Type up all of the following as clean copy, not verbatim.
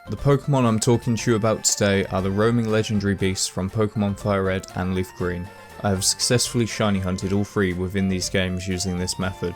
The Pokemon I'm talking to you about today are the roaming legendary beasts from Pokemon Fire Red and Leaf Green. I have successfully shiny hunted all three within these games using this method.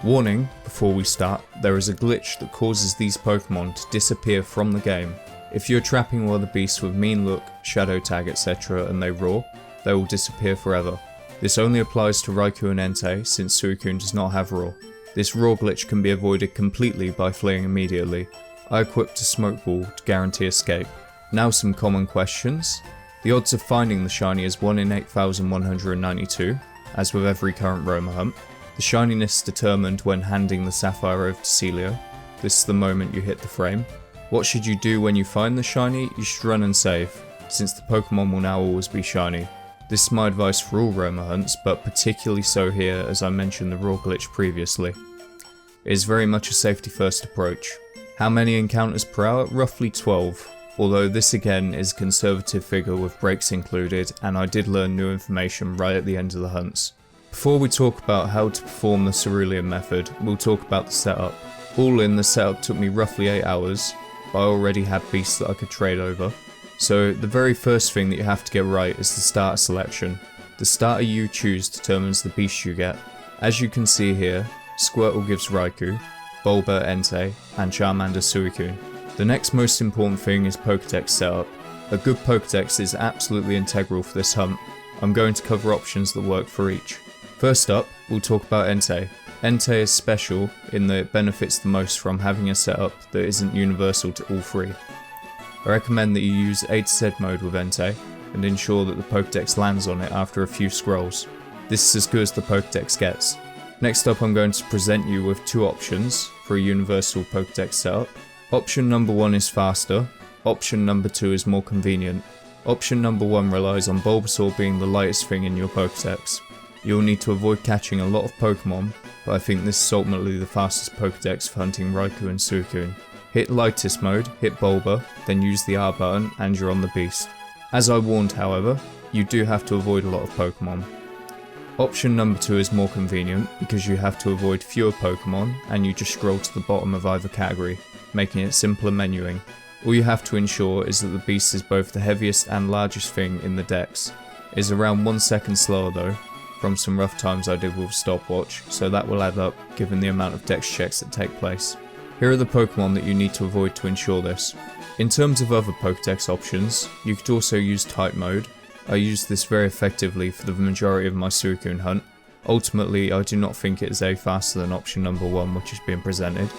Warning, before we start, there is a glitch that causes these Pokemon to disappear from the game. If you're trapping one of the beasts with mean look, shadow tag etc. and they roar, they will disappear forever. This only applies to Raikou and Entei since Suicune does not have roar. This roar glitch can be avoided completely by fleeing immediately. I equipped a smoke ball to guarantee escape. Now some common questions. The odds of finding the shiny is 1 in 8,192, as with every current roamer hunt. The shininess determined when handing the sapphire over to Celio. This is the moment you hit the frame. What should you do when you find the shiny? You should run and save, since the Pokemon will now always be shiny. This is my advice for all roamer hunts, but particularly so here as I mentioned the roar glitch previously. It is very much a safety first approach. How many encounters per hour? Roughly 12, although this again is a conservative figure with breaks included, and I did learn new information right at the end of the hunts. Before we talk about how to perform the Cerulean Method, we'll talk about the setup. All in, the setup took me roughly 8 hours, but I already had beasts that I could trade over. So the very first thing that you have to get right is the starter selection. The starter you choose determines the beast you get. As you can see here, Squirtle gives Raikou, Bulba Entei, and Charmander Suicune. The next most important thing is Pokédex setup. A good Pokédex is absolutely integral for this hunt. I'm going to cover options that work for each. First up, we'll talk about Entei. Entei is special in that it benefits the most from having a setup that isn't universal to all three. I recommend that you use A to Z mode with Entei and ensure that the Pokédex lands on it after a few scrolls. This is as good as the Pokédex gets. Next up, I'm going to present you with two options for a universal Pokédex setup. Option number 1 is faster, option number 2 is more convenient. Option number 1 relies on Bulbasaur being the lightest thing in your Pokédex. You'll need to avoid catching a lot of Pokemon, but I think this is ultimately the fastest Pokédex for hunting Raikou and Suicune. Hit lightest mode, hit Bulba, then use the R button and you're on the beast. As I warned however, you do have to avoid a lot of Pokemon. Option number 2 is more convenient because you have to avoid fewer Pokemon and you just scroll to the bottom of either category, making it simpler menuing. All you have to ensure is that the beast is both the heaviest and largest thing in the dex. It is around 1 second slower though, from some rough times I did with a stopwatch, so that will add up given the amount of dex checks that take place. Here are the Pokemon that you need to avoid to ensure this. In terms of other Pokédex options, you could also use type mode. I used this very effectively for the majority of my Suicune hunt. Ultimately, I do not think it is any faster than option number 1 which is being presented.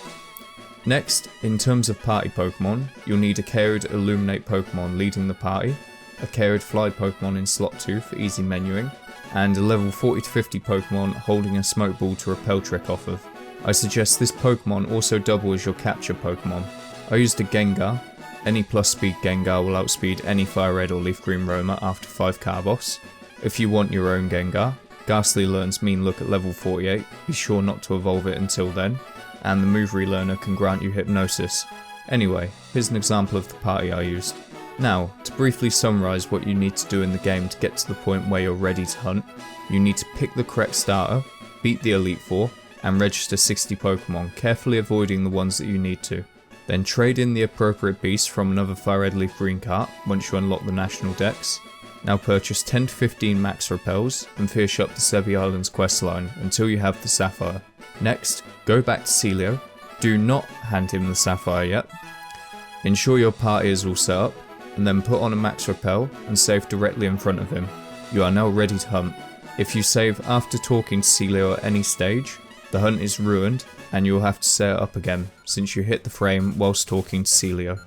Next, in terms of party Pokemon, you'll need a KO'd Illuminate Pokemon leading the party, a KO'd Fly Pokemon in slot 2 for easy menuing, and a level 40 to 50 Pokemon holding a Smoke Ball to repel trick off of. I suggest this Pokemon also double as your capture Pokemon. I used a Gengar. Any plus speed Gengar will outspeed any Fire Red or Leaf Green roamer after 5 Carbos. If you want your own Gengar, Ghastly learns Mean Look at level 48, be sure not to evolve it until then, and the move relearner can grant you Hypnosis. Anyway, here's an example of the party I used. Now, to briefly summarise what you need to do in the game to get to the point where you're ready to hunt, you need to pick the correct starter, beat the Elite Four, and register 60 Pokemon, carefully avoiding the ones that you need to. Then trade in the appropriate beast from another Fire Red Leaf Green cart once you unlock the national dex. Now purchase 10 to 15 max repels and finish up the Sebi Islands questline until you have the Sapphire. Next, go back to Celio, do not hand him the Sapphire yet. Ensure your party is all set up, and then put on a max repel and save directly in front of him. You are now ready to hunt. If you save after talking to Celio at any stage, the hunt is ruined and you will have to set it up again since you hit the frame whilst talking to Celio.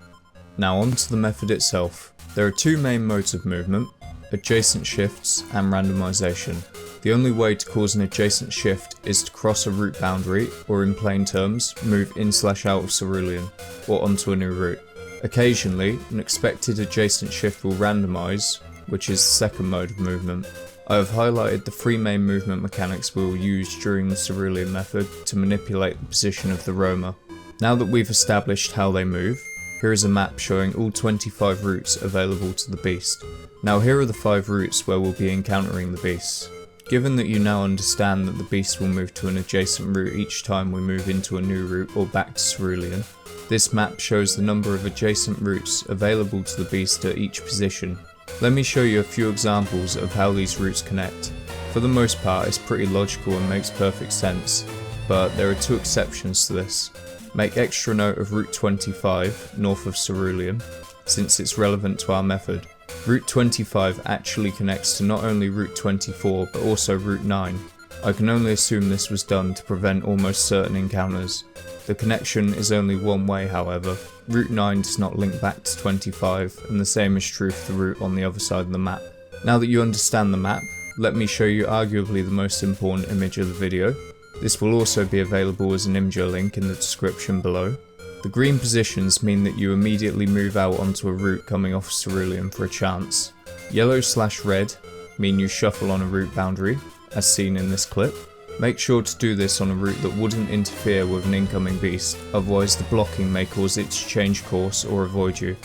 Now on to the method itself. There are two main modes of movement, adjacent shifts and randomization. The only way to cause an adjacent shift is to cross a route boundary, or in plain terms, move in/out of Cerulean, or onto a new route. Occasionally, an expected adjacent shift will randomize, which is the second mode of movement. I have highlighted the three main movement mechanics we will use during the Cerulean Method to manipulate the position of the roamer. Now that we've established how they move, here is a map showing all 25 routes available to the beast. Now here are the 5 routes where we'll be encountering the beasts. Given that you now understand that the beast will move to an adjacent route each time we move into a new route or back to Cerulean, this map shows the number of adjacent routes available to the beast at each position. Let me show you a few examples of how these routes connect. For the most part it's pretty logical and makes perfect sense, but there are two exceptions to this. Make extra note of Route 25 north of Cerulean, since it's relevant to our method. Route 25 actually connects to not only Route 24 but also Route 9. I can only assume this was done to prevent almost certain encounters. The connection is only one way however. Route 9 does not link back to 25, and the same is true for the route on the other side of the map. Now that you understand the map, let me show you arguably the most important image of the video. This will also be available as an Imgur link in the description below. The green positions mean that you immediately move out onto a route coming off Cerulean for a chance. Yellow/red mean you shuffle on a route boundary, as seen in this clip. Make sure to do this on a route that wouldn't interfere with an incoming beast, otherwise the blocking may cause it to change course or avoid you.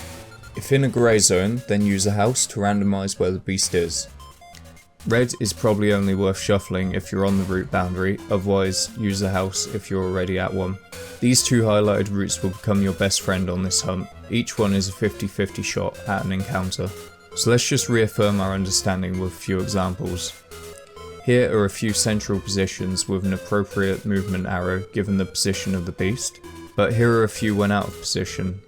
If in a grey zone, then use a house to randomise where the beast is. Red is probably only worth shuffling if you're on the route boundary, otherwise use a house if you're already at one. These two highlighted routes will become your best friend on this hunt. Each one is a 50-50 shot at an encounter. So let's just reaffirm our understanding with a few examples. Here are a few central positions with an appropriate movement arrow given the position of the beast, but here are a few when out of position.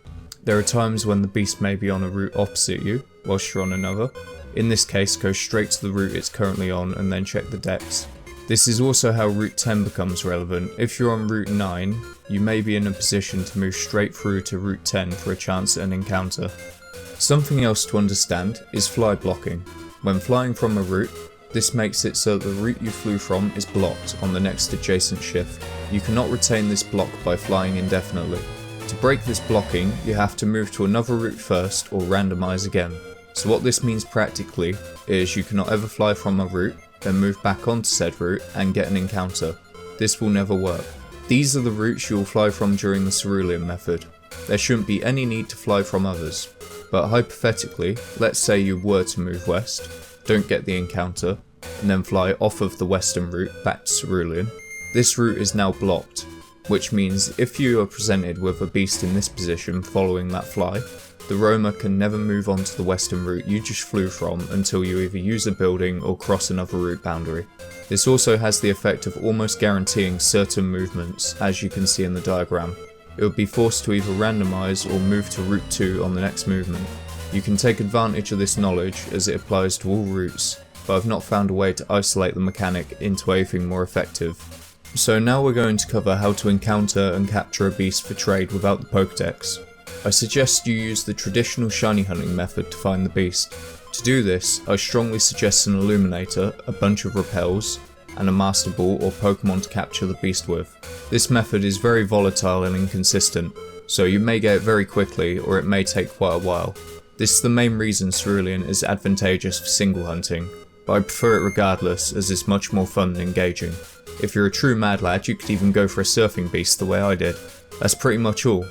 There are times when the beast may be on a route opposite you, whilst you're on another. In this case, go straight to the route it's currently on and then check the decks. This is also how Route 10 becomes relevant. If you're on Route 9, you may be in a position to move straight through to Route 10 for a chance at an encounter. Something else to understand is fly blocking. When flying from a route, this makes it so that the route you flew from is blocked on the next adjacent shift. You cannot retain this block by flying indefinitely. To break this blocking, you have to move to another route first or randomise again. So what this means practically is you cannot ever fly from a route, then move back onto said route and get an encounter. This will never work. These are the routes you will fly from during the Cerulean method. There shouldn't be any need to fly from others. But hypothetically, let's say you were to move west, don't get the encounter, and then fly off of the western route back to Cerulean. This route is now blocked, which means if you are presented with a beast in this position following that fly, the roamer can never move on to the western route you just flew from until you either use a building or cross another route boundary. This also has the effect of almost guaranteeing certain movements, as you can see in the diagram. It would be forced to either randomise or move to route 2 on the next movement. You can take advantage of this knowledge as it applies to all routes, but I've not found a way to isolate the mechanic into anything more effective. So now we're going to cover how to encounter and capture a beast for trade without the Pokédex. I suggest you use the traditional shiny hunting method to find the beast. To do this, I strongly suggest an Illuminator, a bunch of repels, and a Master Ball or Pokemon to capture the beast with. This method is very volatile and inconsistent, so you may get it very quickly or it may take quite a while. This is the main reason Cerulean is advantageous for single hunting, but I prefer it regardless as it's much more fun and engaging. If you're a true mad lad, you could even go for a surfing beast the way I did. That's pretty much all.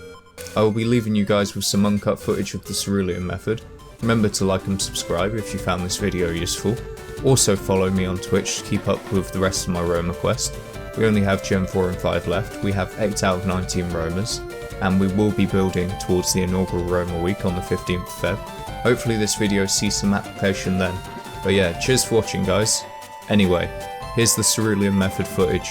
I will be leaving you guys with some uncut footage of the Cerulean method. Remember to like and subscribe if you found this video useful. Also follow me on Twitch to keep up with the rest of my Roamer quest. We only have Gen 4 and 5 left, we have 8 out of 19 Roamers, and we will be building towards the inaugural Roamer week on the 15th of Feb. Hopefully this video sees some application then. But yeah, cheers for watching guys. Anyway, here's the Cerulean method footage.